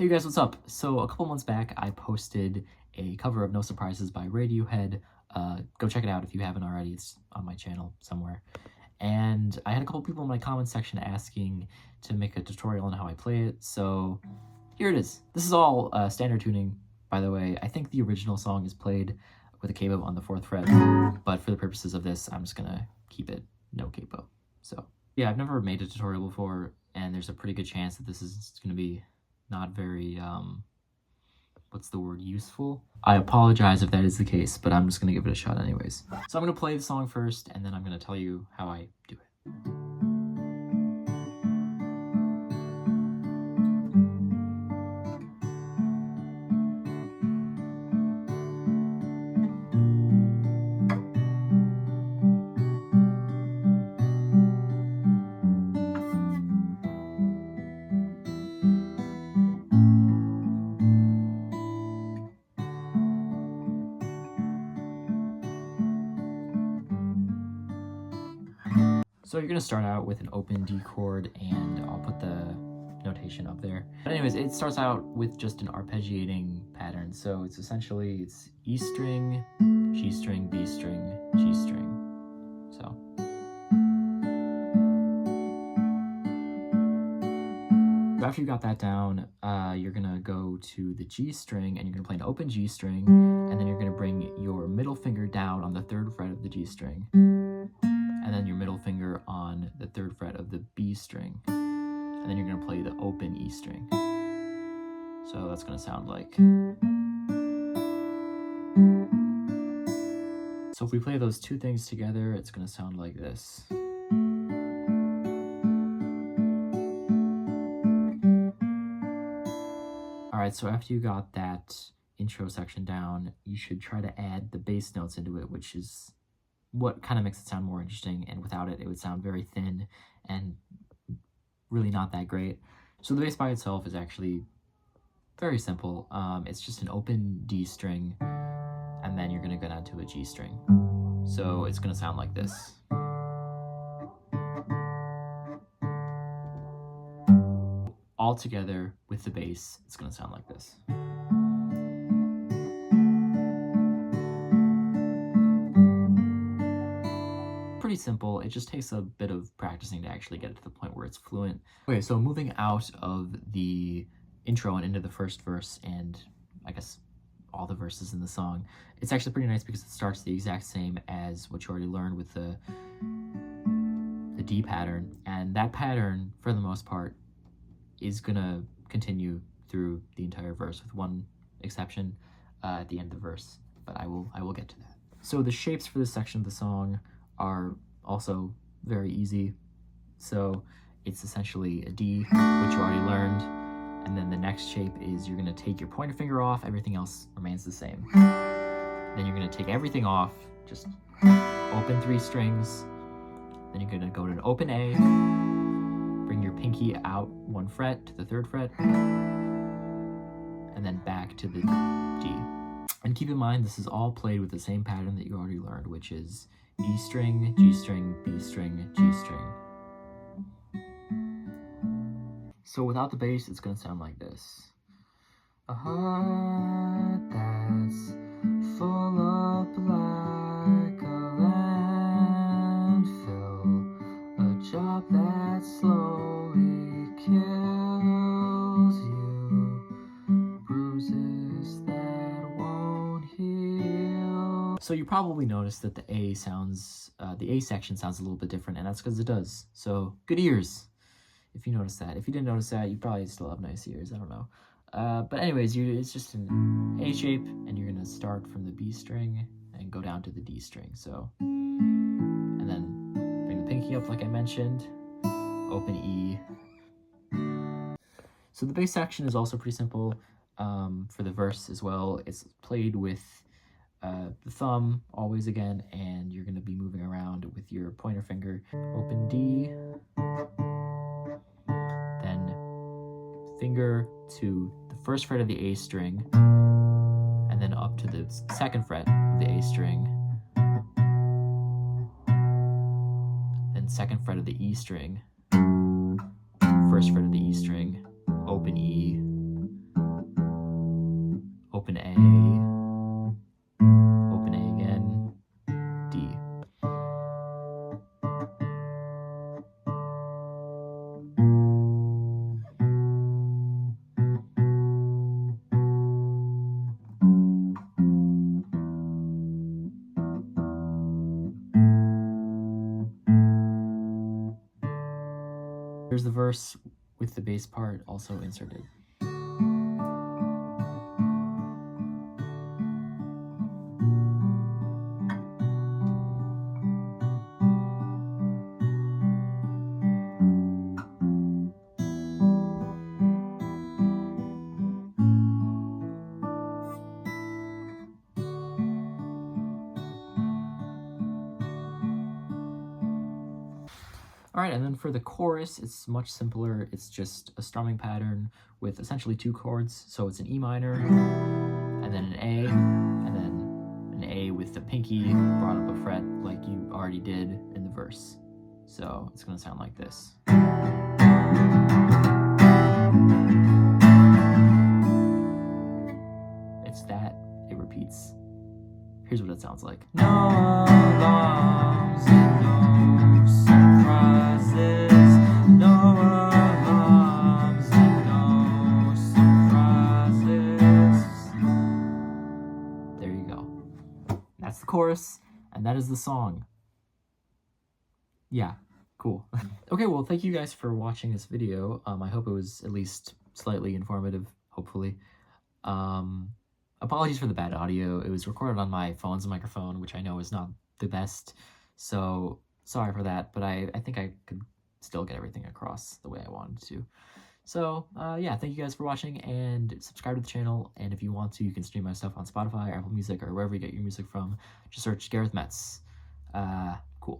Hey guys, what's up? So a couple months back, I posted a cover of No Surprises by Radiohead. Go check it out if you haven't already. It's on my channel somewhere. And I had a couple people in my comments section asking to make a tutorial on how I play it, so here it is. This is all standard tuning, by the way. I think the original song is played with a capo on the 4th fret, but for the purposes of this, I'm just gonna keep it no capo. So yeah, I've never made a tutorial before, and there's a pretty good chance that this is gonna be not very, useful? I apologize if that is the case, but I'm just gonna give it a shot anyways. So I'm gonna play the song first, and then I'm gonna tell you how I do it. So you're gonna start out with an open D chord, and I'll put the notation up there. But anyways, it starts out with just an arpeggiating pattern. So it's essentially, it's E string, G string, B string, G string. So. After you got that down, you're gonna go to the G string, and you're gonna play an open G string, and then you're gonna bring your middle finger down on the 3rd fret of the G string, and then your middle finger on the 3rd fret of the B string, and then you're gonna play the open E string. So that's gonna sound like. So if we play those two things together, it's gonna sound like this. Alright, so after you got that intro section down, you should try to add the bass notes into it, which is what kind of makes it sound more interesting, and without it, it would sound very thin and really not that great. So the bass by itself is actually very simple. It's just an open D string, and then you're gonna go down to a G string. So it's gonna sound like this. All together with the bass, it's gonna sound like this. Pretty simple. It just takes a bit of practicing to actually get it to the point where it's fluent. Okay, so moving out of the intro and into the first verse, and I guess all the verses in the song, it's actually pretty nice because it starts the exact same as what you already learned with the D pattern, and that pattern, for the most part, is gonna continue through the entire verse, with one exception at the end of the verse, but I will get to that. So the shapes for this section of the song are also very easy. So it's essentially a D, which you already learned, and then the next shape is you're gonna take your pointer finger off, everything else remains the same. Then you're gonna take everything off, just open 3 strings, then you're gonna go to an open A, bring your pinky out 1 fret to the 3rd fret, and then back to the D. And keep in mind, this is all played with the same pattern that you already learned, which is E string, G string, B string, G string. So without the bass, it's gonna sound like this. A heart that's full up like a landfill, a job that slowly kills you, bruises that won't heal. So you probably noticed that the A section sounds a little bit different, and that's because it does. So good ears, if you noticed that. If you didn't notice that, you probably still have nice ears, I don't know. But anyways, it's just an A shape, and you're gonna start from the B string and go down to the D string. So, and then bring the pinky up like I mentioned, open E. So the bass section is also pretty simple for the verse as well. It's played with the thumb always again, and you're gonna be moving around with your pointer finger. Open D, then finger to the 1st fret of the A string, and then up to the 2nd fret of the A string, then 2nd fret of the E string, 1st fret of the E string, open E, there's the verse with the bass part also inserted. Alright, and then for the chorus, it's much simpler. It's just a strumming pattern with essentially 2 chords. So it's an E minor, and then an A, and then an A with the pinky brought up a fret like you already did in the verse. So it's going to sound like this. It's that, it repeats. Here's what it sounds like. No alarms and no surprises. No alarms and no surprises. There you go. That's the chorus, and that is the song. Yeah, cool. Okay, well, thank you guys for watching this video. I hope it was at least slightly informative, hopefully. Apologies for the bad audio. It was recorded on my phone's microphone, which I know is not the best, so sorry for that, but I think I could still get everything across the way I wanted to. So, yeah, thank you guys for watching, and subscribe to the channel, and if you want to, you can stream my stuff on Spotify, Apple Music, or wherever you get your music from. Just search Gareth Metz. Cool.